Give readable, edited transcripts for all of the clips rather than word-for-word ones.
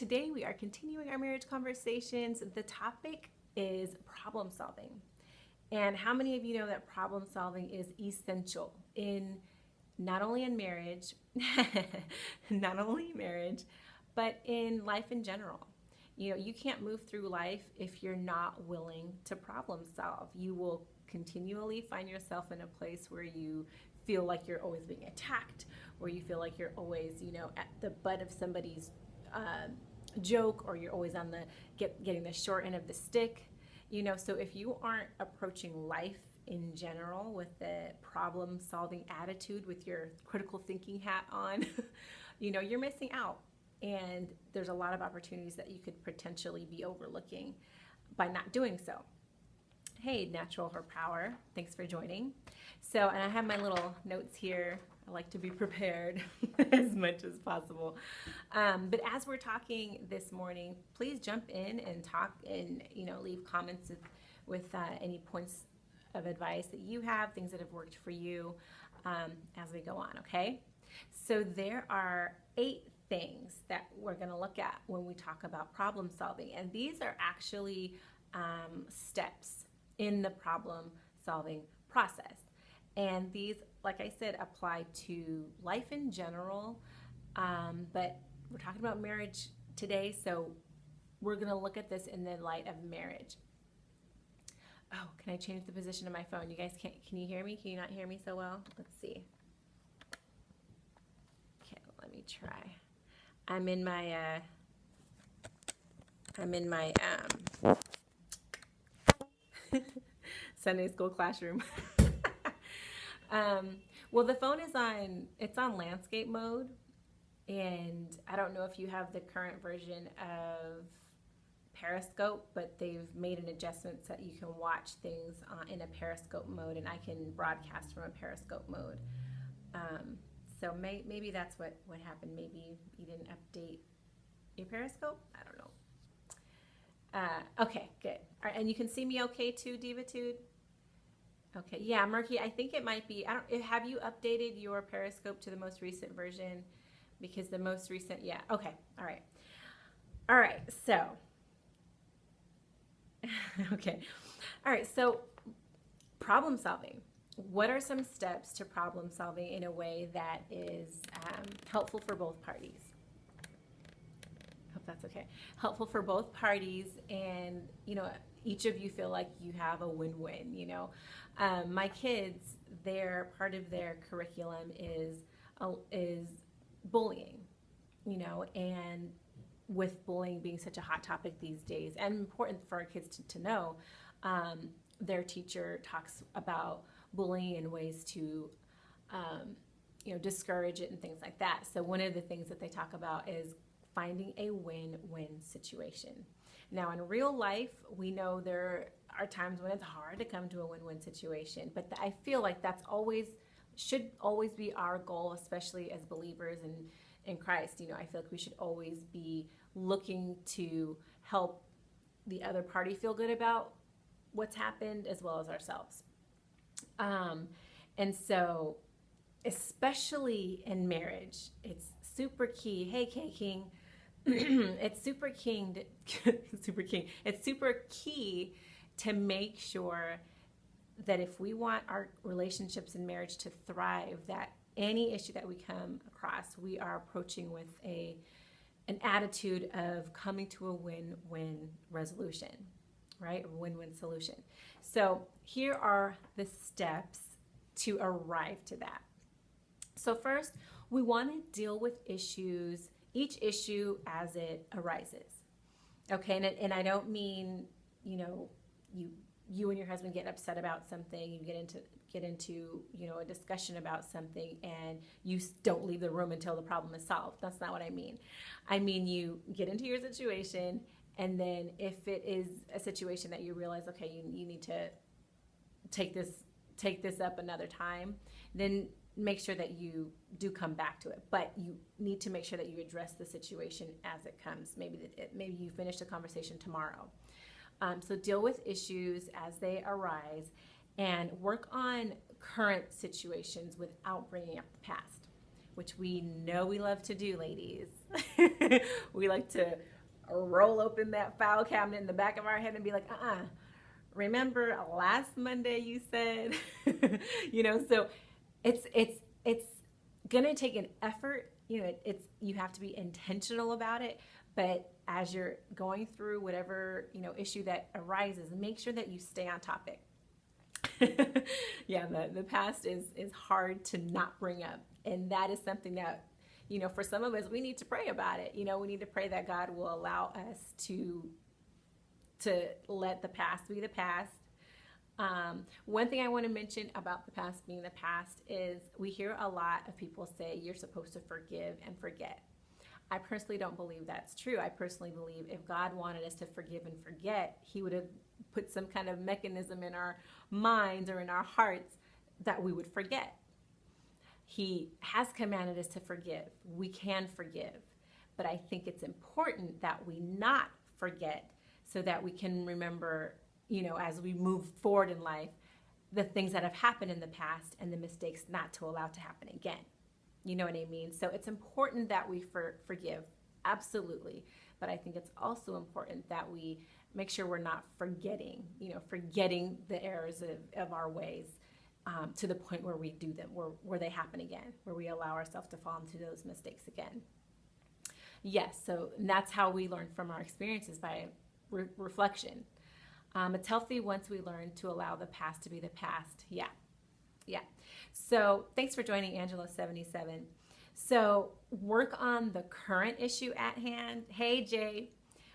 Today we are continuing our marriage conversations. The topic is problem solving. And how many of you know that problem solving is essential in not only in marriage, not only marriage, but in life in general? You know, you can't move through life if you're not willing to problem solve. You will continually find yourself in a place where you feel like you're always being attacked, where you feel like you're always, at the butt of somebody's uh, joke, or you're always on the getting the short end of the stick. So if you aren't approaching life in general with the problem solving attitude, with your critical thinking hat on, you're missing out. And there's a lot of opportunities that you could potentially be overlooking by not doing so. Hey, Natural Her Power, thanks for joining. So, and I have my little notes here. I like to be prepared as much as possible. But as we're talking this morning, please jump in and talk, and leave comments with any points of advice that you have, things that have worked for you, as we go on. Okay. So there are 8 things that we're going to look at when we talk about problem solving, and these are actually steps in the problem solving process. And these, like I said, apply to life in general, but we're talking about marriage today, so we're going to look at this in the light of marriage. Oh, can I change the position of my phone? You guys can you hear me? Can you not hear me so well? Let's see. Okay, let me try. I'm in my Sunday school classroom. Well, the phone is on landscape mode, and I don't know if you have the current version of Periscope, but they've made an adjustment so that you can watch things in a Periscope mode, and I can broadcast from a Periscope mode. So maybe that's what happened. Maybe you didn't update your Periscope. I don't know. Okay, good. All right, and you can see me okay too, Divatude? Okay, yeah, Murky, I think it might be, have you updated your Periscope to the most recent version? Because the most recent, yeah, okay, all right. All right, so, okay. All right, so problem solving. What are some steps to problem solving in a way that is helpful for both parties? Hope that's okay. Helpful for both parties, and each of you feel like you have a win-win. My kids, part of their curriculum is bullying. And with bullying being such a hot topic these days, and important for our kids to know, their teacher talks about bullying and ways to discourage it and things like that. So one of the things that they talk about is finding a win-win situation. Now, in real life, we know there are times when it's hard to come to a win-win situation, but I feel like should always be our goal, especially as believers in Christ. I feel like we should always be looking to help the other party feel good about what's happened, as well as ourselves. And so, especially in marriage, it's super key. Hey, K King. It's super key to make sure that if we want our relationships and marriage to thrive, that any issue that we come across, we are approaching with an attitude of coming to a win-win resolution, right? A win-win solution. So here are the steps to arrive to that. So first, we want to deal with each issue as it arises. Okay, and I don't mean, you and your husband get upset about something, you get into a discussion about something, and you don't leave the room until the problem is solved. That's not what I mean. I mean, you get into your situation, and then if it is a situation that you realize, okay, you need to take this up another time, then make sure that you do come back to it. But you need to make sure that you address the situation as it comes. Maybe you finish the conversation tomorrow. So deal with issues as they arise, and work on current situations without bringing up the past. which we know we love to do, ladies. We like to roll open that file cabinet in the back of our head and be like, remember last Monday you said, so it's gonna take an effort. You have to be intentional about it. But as you're going through whatever, issue that arises, make sure that you stay on topic. Yeah, the past is hard to not bring up. And that is something that, for some of us, we need to pray about it. We need to pray that God will allow us to let the past be the past. One thing I want to mention about the past being the past is we hear a lot of people say you're supposed to forgive and forget. I personally don't believe that's true. I personally believe if God wanted us to forgive and forget, he would have put some kind of mechanism in our minds or in our hearts that we would forget. He has commanded us to forgive. We can forgive. But I think it's important that we not forget so that we can remember, as we move forward in life, the things that have happened in the past and the mistakes not to allow to happen again. You know what I mean? So it's important that we forgive, absolutely. But I think it's also important that we make sure we're not forgetting the errors of our ways to the point where we do them, where they happen again, where we allow ourselves to fall into those mistakes again. Yes, so that's how we learn from our experiences, by reflection. It's healthy once we learn to allow the past to be the past. Yeah. So thanks for joining Angela77. So work on the current issue at hand. Hey, Jay,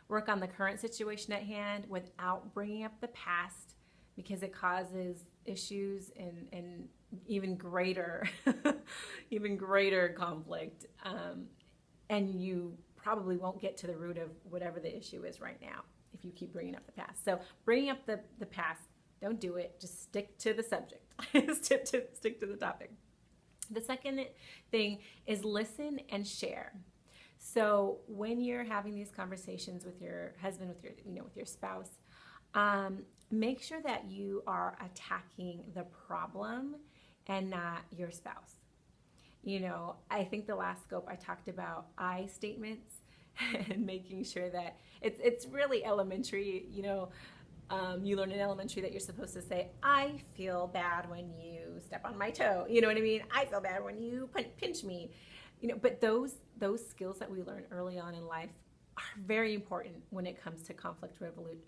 work on the current situation at hand without bringing up the past, because it causes issues and even greater, conflict. And you probably won't get to the root of whatever the issue is right now if you keep bringing up the past. So bringing up the past, don't do it. Just stick to the subject. stick to the topic. The second thing is listen and share. So when you're having these conversations with your husband, with your spouse, make sure that you are attacking the problem and not your spouse. I think the last scope I talked about I statements and making sure that it's really elementary. You learn in elementary that you're supposed to say, I feel bad when you step on my toe. You know what I mean? I feel bad when you pinch me. But those skills that we learn early on in life are very important when it comes to conflict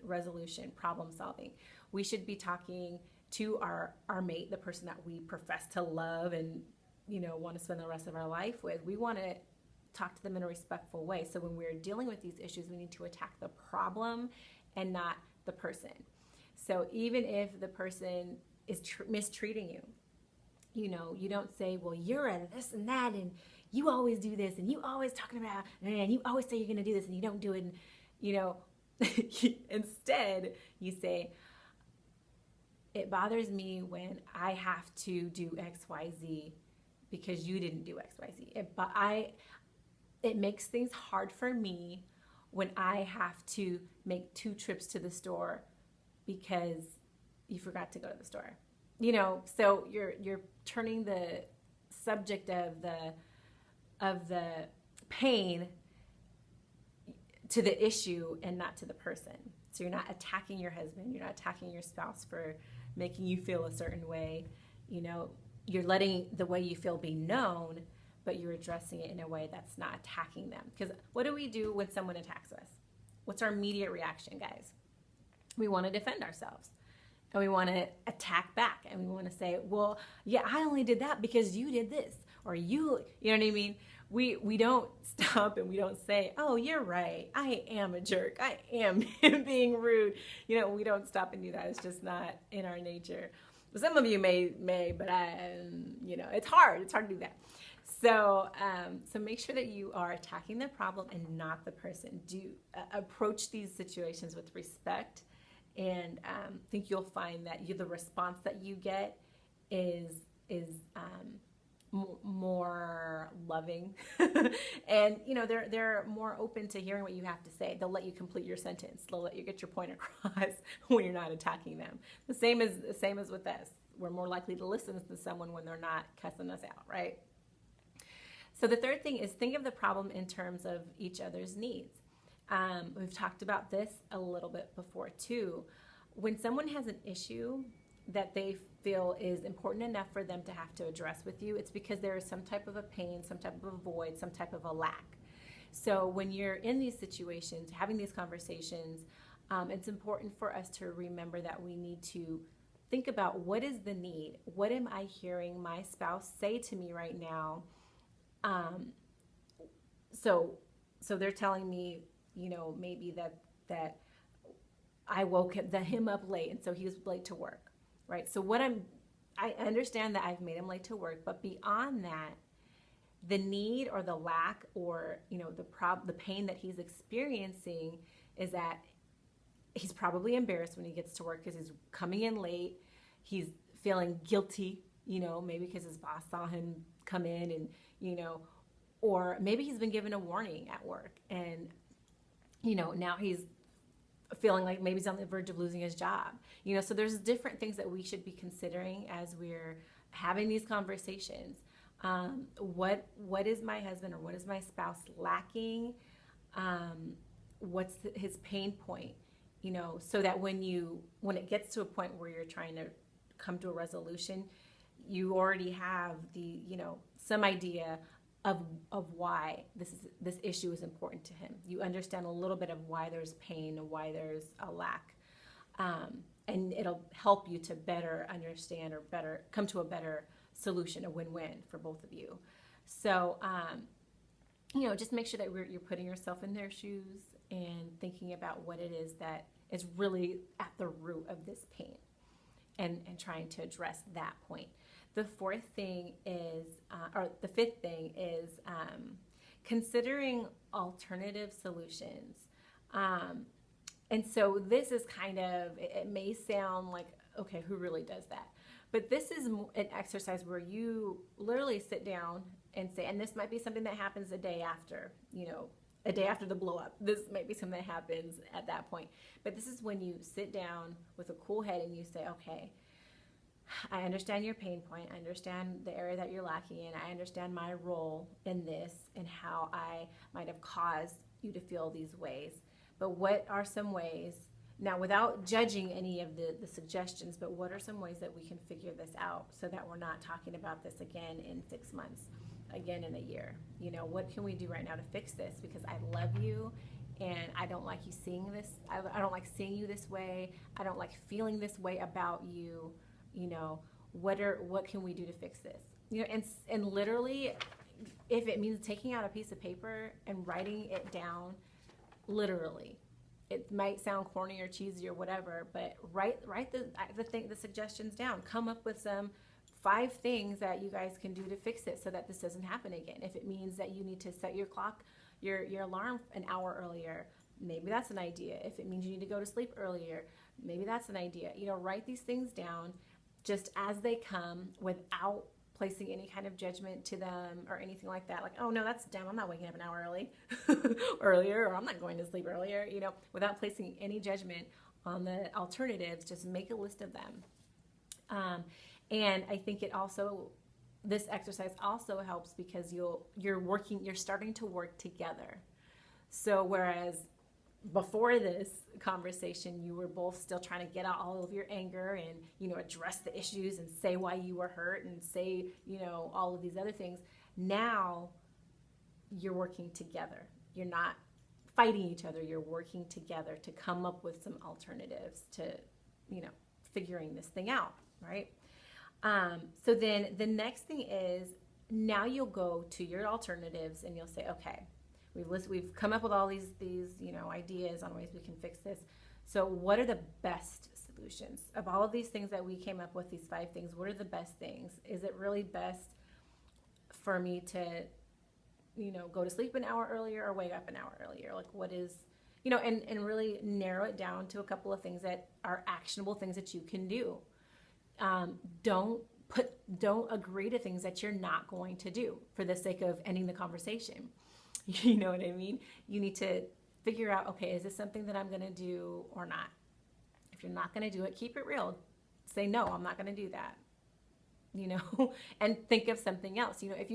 resolution, problem solving. We should be talking to our mate, the person that we profess to love and want to spend the rest of our life with. We want to talk to them in a respectful way. So when we're dealing with these issues, we need to attack the problem and not the person. So even if the person is mistreating you, you don't say, well, you're a this and that, and you always do this, and you always talking about, and you always say you're going to do this, and you don't do it. And, instead you say, it bothers me when I have to do X, Y, Z because you didn't do X, Y, Z. It makes things hard for me when I have to make 2 trips to the store because you forgot to go to the store. So you're turning the subject of the pain to the issue and not to the person. So you're not attacking your husband, you're not attacking your spouse for making you feel a certain way. You're letting the way you feel be known, but you're addressing it in a way that's not attacking them. Because what do we do when someone attacks us? What's our immediate reaction, guys? We want to defend ourselves. And we want to attack back. And we want to say, well, yeah, I only did that because you did this. Or you know what I mean? We don't stop and we don't say, oh, you're right. I am a jerk. I am being rude. We don't stop and do that. It's just not in our nature. Some of you may, but it's hard. It's hard to do that. So make sure that you are attacking the problem and not the person. Approach these situations with respect, and think you'll find that the response that you get is more loving, and they're more open to hearing what you have to say. They'll let you complete your sentence. They'll let you get your point across when you're not attacking them. The same as with us. We're more likely to listen to someone when they're not cussing us out, right? So the third thing is think of the problem in terms of each other's needs. We've talked about this a little bit before too. When someone has an issue that they feel is important enough for them to have to address with you, it's because there is some type of a pain, some type of a void, some type of a lack. So when you're in these situations, having these conversations, it's important for us to remember that we need to think about what is the need? What am I hearing my spouse say to me right now? So they're telling me, maybe that I woke him up late, and so he was late to work, right? So I understand that I've made him late to work, but beyond that, the need or the lack or the pain that he's experiencing is that he's probably embarrassed when he gets to work because he's coming in late. He's feeling guilty, maybe because his boss saw him come in and or maybe he's been given a warning at work and now he's feeling like maybe he's on the verge of losing his job. So there's different things that we should be considering as we're having these conversations. What is my husband or what is my spouse lacking? What's his pain point? So that when it gets to a point where you're trying to come to a resolution, you already have the some idea of why this issue is important to him. You understand a little bit of why there's pain and why there's a lack, and it'll help you to better understand or better come to a better solution, a win-win for both of you. So just make sure that you're putting yourself in their shoes and thinking about what it is that is really at the root of this pain, and trying to address that point. The fifth thing is considering alternative solutions. And so this is it may sound like, okay, who really does that? But this is an exercise where you literally sit down and say, and this might be something that happens a day after the blow up. This might be something that happens at that point. But this is when you sit down with a cool head and you say, okay, I understand your pain point. I understand the area that you're lacking in. I understand my role in this and how I might have caused you to feel these ways. But what are some ways, now without judging any of the suggestions, but what are some ways that we can figure this out so that we're not talking about this again in 6 months, again in a year? What can we do right now to fix this? Because I love you and I don't like you seeing this. I don't like seeing you this way. I don't like feeling this way about you. What can we do to fix this? And literally, if it means taking out a piece of paper and writing it down, literally, it might sound corny or cheesy or whatever, but write the suggestions down. Come up with some 5 things that you guys can do to fix it so that this doesn't happen again. If it means that you need to set your clock, your alarm an hour earlier, maybe that's an idea. If it means you need to go to sleep earlier, maybe that's an idea. Write these things down just as they come without placing any kind of judgment to them or anything like that. Like, oh no, that's dumb. I'm not waking up an hour earlier, or I'm not going to sleep earlier, without placing any judgment on the alternatives. Just make a list of them. And I think this exercise also helps because you're starting to work together. So whereas before this conversation, you were both still trying to get out all of your anger and, address the issues and say why you were hurt and say, all of these other things. Now you're working together. You're not fighting each other. You're working together to come up with some alternatives to, figuring this thing out, right? So then the next thing is now you'll go to your alternatives and you'll say, okay, we've come up with all these ideas on ways we can fix this. So what are the best solutions of all of these things that we came up with? These 5 things. What are the best things? Is it really best for me to, go to sleep an hour earlier or wake up an hour earlier? Like what is, and really narrow it down to a couple of things that are actionable things that you can do. Don't agree to things that you're not going to do for the sake of ending the conversation. You know what I mean? You need to figure out, okay, is this something that I'm going to do or not? If you're not going to do it, keep it real. Say, no, I'm not going to do that. And think of something else. If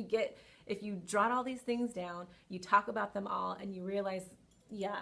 if you jot all these things down, you talk about them all, and you realize, yeah,